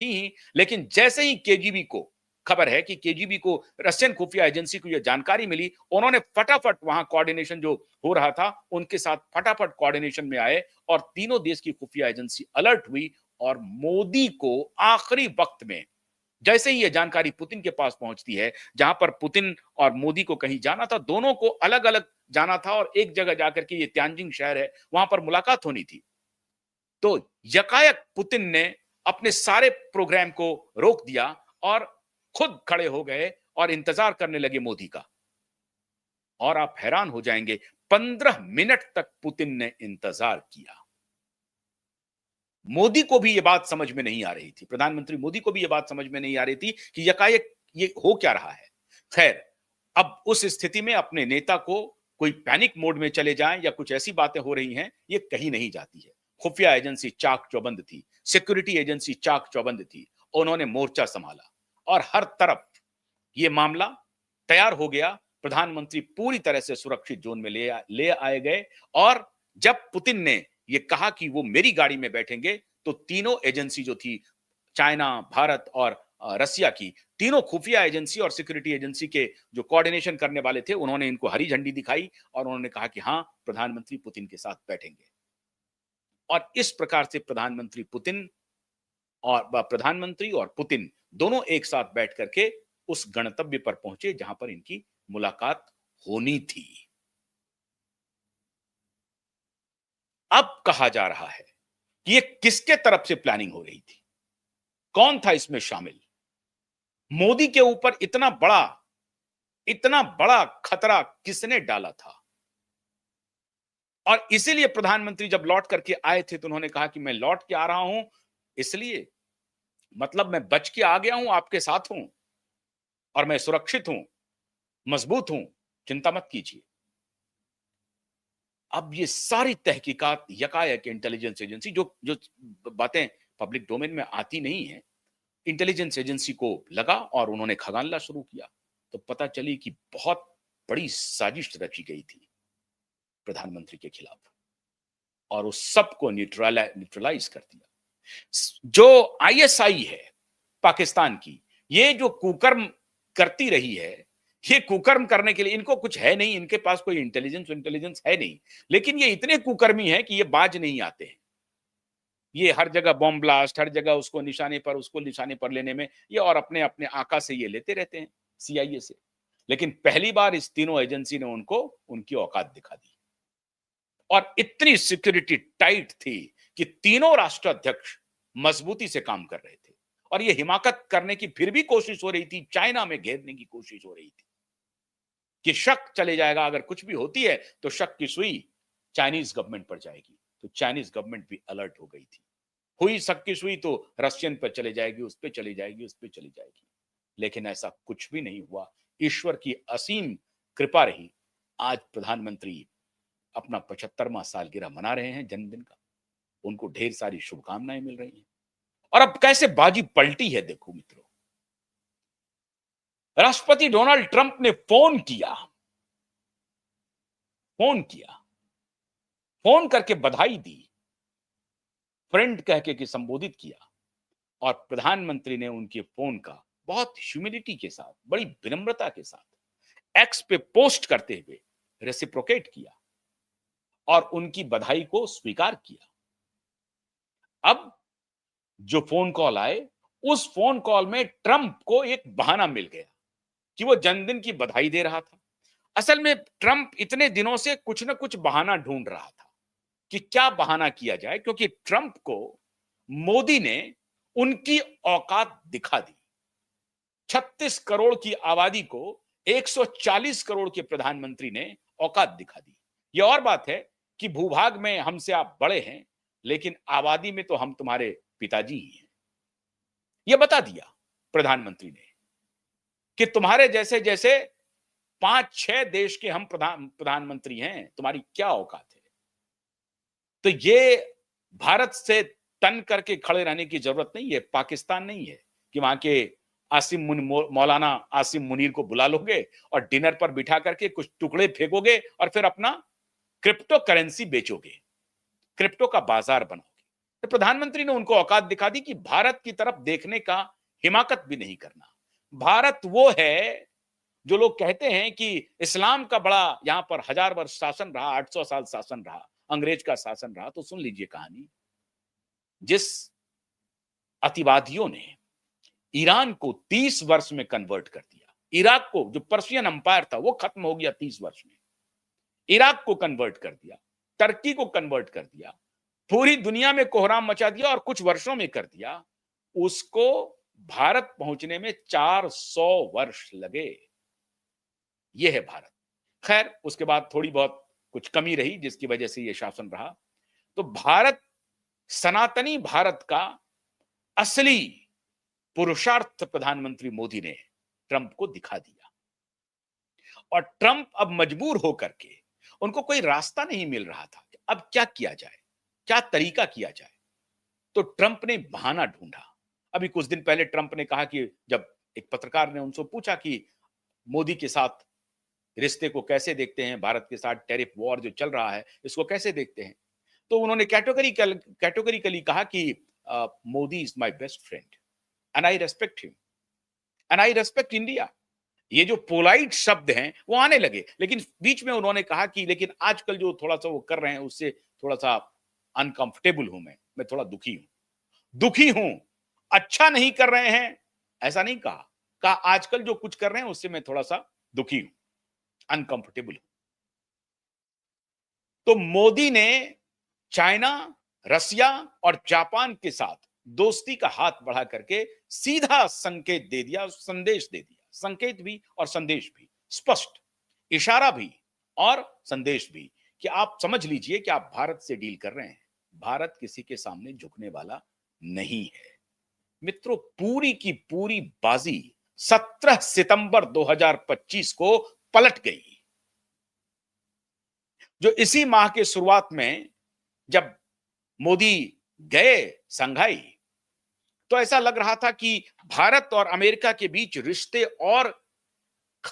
ही, लेकिन जैसे ही केजीबी को खबर है कि केजीबी को, रशियन खुफिया एजेंसी को यह जानकारी मिली, उन्होंने फटाफट वहां कोऑर्डिनेशन जो हो रहा था उनके साथ फटाफट कोऑर्डिनेशन में आए और तीनों देश की खुफिया एजेंसी अलर्ट हुई और मोदी को आखिरी वक्त में, जैसे ही यह जानकारी पुतिन के पास पहुंचती है, जहां पर पुतिन और मोदी को कहीं जाना था, दोनों को अलग अलग जाना था और एक जगह जाकर के, ये त्यांजिंग शहर है, वहां पर मुलाकात होनी थी। तो यकायक पुतिन ने अपने सारे प्रोग्राम को रोक दिया और खुद खड़े हो गए और इंतजार करने लगे मोदी का। और आप हैरान हो जाएंगे, 15 मिनट तक पुतिन ने इंतजार किया। मोदी को भी यह बात समझ में नहीं आ रही थी, प्रधानमंत्री मोदी को भी यह बात समझ में नहीं आ रही थी कि यकायक ये हो क्या रहा है। खैर, अब उस स्थिति में अपने नेता को कोई पैनिक मोड में चले जाएं या कुछ ऐसी बातें हो रही हैं, ये कहीं नहीं जाती है। खुफिया एजेंसी चाक चौबंद थी, सिक्योरिटी एजेंसी चाक चौबंद थी। उन्होंने मोर्चा संभाला और हर तरफ ये मामला तैयार हो गया। प्रधानमंत्री पूरी तरह से सुरक्षित जोन में ले आए गए और जब पुतिन ने ये कहा कि वो मेरी गाड़ी में बैठेंगे, तो तीनों एजेंसी जो थी, चाइना, भारत और रसिया की, तीनों खुफिया एजेंसी और सिक्योरिटी एजेंसी के जो कोऑर्डिनेशन करने वाले थे, उन्होंने इनको हरी झंडी दिखाई और उन्होंने कहा कि हां, प्रधानमंत्री पुतिन के साथ बैठेंगे। और इस प्रकार से प्रधानमंत्री और पुतिन दोनों एक साथ बैठ करके उस गणतव्य पर पहुंचे जहां पर इनकी मुलाकात होनी थी। अब कहा जा रहा है कि ये किसके तरफ से प्लानिंग हो रही थी, कौन था इसमें शामिल। मोदी के ऊपर इतना बड़ा खतरा किसने डाला था। और इसीलिए प्रधानमंत्री जब लौट करके आए थे तो उन्होंने कहा कि मैं लौट के आ रहा हूं, इसलिए मतलब मैं बच के आ गया हूं, आपके साथ हूं और मैं सुरक्षित हूं, मजबूत हूं, चिंता मत कीजिए। अब ये सारी तहकीकात यकायक इंटेलिजेंस एजेंसी, जो जो बातें पब्लिक डोमेन में आती नहीं है, इंटेलिजेंस एजेंसी को लगा और उन्होंने खगानला शुरू किया। तो पता चली कि बहुत बड़ी साजिश रची गई थी प्रधानमंत्री के खिलाफ और उस सबको न्यूट्रलाइज कर दिया। जो आईएसआई है पाकिस्तान की, ये जो कुकर्म करती रही है, ये कुकर्म करने के लिए इनको कुछ है नहीं, इनके पास कोई इंटेलिजेंस है नहीं, लेकिन ये इतने कुकर्मी है कि ये बाज नहीं आते हैं। ये हर जगह बॉम्ब ब्लास्ट, हर जगह उसको निशाने पर लेने में ये, और अपने अपने आका से ये लेते रहते हैं, सीआईए से। लेकिन पहली बार इस तीनों एजेंसी ने उनको उनकी औकात दिखा दी और इतनी सिक्योरिटी टाइट थी कि तीनों राष्ट्राध्यक्ष मजबूती से काम कर रहे थे और ये हिमाकत करने की फिर भी कोशिश हो रही थी, चाइना में घेरने की कोशिश हो रही थी कि शक चले जाएगा, अगर कुछ भी होती है तो शक की सुई चाइनीज गवर्नमेंट पर जाएगी। तो चाइनीज गवर्नमेंट भी अलर्ट हो गई थी। हुई शक की सुई तो रशियन पर चले जाएगी, उस पर चली जाएगी, उस पर चली जाएगी। लेकिन ऐसा कुछ भी नहीं हुआ। ईश्वर की असीम कृपा रही। आज प्रधानमंत्री अपना 75वां सालगिरह मना रहे हैं जन्मदिन का। उनको ढेर सारी शुभकामनाएं मिल रही हैं। और अब कैसे बाजी पलटी है देखो मित्रों। राष्ट्रपति डोनाल्ड ट्रंप ने फोन करके बधाई दी, फ्रेंड कह के संबोधित किया और प्रधानमंत्री ने उनके फोन का बहुत ह्यूमिलिटी के साथ, बड़ी विनम्रता के साथ एक्स पे पोस्ट करते हुए रेसिप्रोकेट किया और उनकी बधाई को स्वीकार किया। अब जो फोन कॉल आए, उस फोन कॉल में ट्रंप को एक बहाना मिल गया कि वो जन्मदिन की बधाई दे रहा था। असल में ट्रंप इतने दिनों से कुछ ना कुछ बहाना ढूंढ रहा था कि क्या बहाना किया जाए, क्योंकि ट्रंप को मोदी ने उनकी औकात दिखा दी। 36 करोड़ की आबादी को 140 करोड़ के प्रधानमंत्री ने औकात दिखा दी। यह और बात है कि भूभाग में हमसे आप बड़े हैं, लेकिन आबादी में तो हम तुम्हारे पिताजी ही हैं। यह बता दिया प्रधानमंत्री ने कि तुम्हारे जैसे जैसे 5-6 देश के हम प्रधानमंत्री हैं, तुम्हारी क्या औकात है। तो ये भारत से तन करके खड़े रहने की जरूरत नहीं है, पाकिस्तान नहीं है कि वहां के मौलाना आसिम मुनीर को बुला लोगे और डिनर पर बिठा करके कुछ टुकड़े फेंकोगे और फिर अपना क्रिप्टो करेंसी बेचोगे, क्रिप्टो का बाजार बनाओगे। तो प्रधानमंत्री ने उनको औकात दिखा दी कि भारत की तरफ देखने का हिमाकत भी नहीं करना। भारत वो है जो लोग कहते हैं कि इस्लाम का बड़ा यहां पर 1000 वर्ष शासन रहा, 800 साल शासन रहा, अंग्रेज का शासन रहा। तो सुन लीजिए कहानी। जिस अतिवादियों ने ईरान को 30 वर्ष में कन्वर्ट कर दिया, इराक को, जो पर्शियन अंपायर था वो खत्म हो गया 30 वर्ष में, इराक को कन्वर्ट कर दिया, टर्की को कन्वर्ट कर दिया, पूरी दुनिया में कोहराम मचा दिया और कुछ वर्षों में कर दिया, उसको भारत पहुंचने में 400 वर्ष लगे। यह है भारत। खैर, उसके बाद थोड़ी बहुत कुछ कमी रही जिसकी वजह से यह शासन रहा। तो भारत, सनातनी भारत का असली पुरुषार्थ प्रधानमंत्री मोदी ने ट्रंप को दिखा दिया। और ट्रंप अब मजबूर होकर के, उनको कोई रास्ता नहीं मिल रहा था कि अब क्या किया जाए, क्या तरीका किया जाए। तो ट्रंप ने बहाना ढूंढा। अभी कुछ दिन पहले ट्रंप ने कहा कि जब एक पत्रकार ने उनसे पूछा कि मोदी के साथ रिश्ते को कैसे देखते हैं, भारत के साथ टैरिफ वॉर जो चल रहा है इसको कैसे देखते हैं, तो उन्होंने कैटेगोरिकली कहा कि Modi is my best friend and I respect him and I respect India. ये जो पोलाइट शब्द हैं वो आने लगे, लेकिन बीच में उन्होंने कहा कि लेकिन आजकल जो थोड़ा सा वो कर रहे हैं उससे थोड़ा सा अनकंफर्टेबल हूं, मैं थोड़ा दुखी हूं, अच्छा नहीं कर रहे हैं ऐसा नहीं कहा आजकल जो कुछ कर रहे हैं उससे मैं थोड़ा सा दुखी हूं, अनकंफर्टेबल हूं। तो मोदी ने चाइना, रसिया और जापान के साथ दोस्ती का हाथ बढ़ा करके सीधा संकेत दे दिया, संदेश दे दिया, संकेत भी और संदेश भी, स्पष्ट इशारा भी और संदेश भी, कि आप समझ लीजिए कि आप भारत से डील कर रहे हैं, भारत किसी के सामने झुकने वाला नहीं है। मित्रों, पूरी की पूरी बाजी 17 सितंबर 2025 को पलट गई। जो इसी माह के शुरुआत में जब मोदी गए संघाई, तो ऐसा लग रहा था कि भारत और अमेरिका के बीच रिश्ते और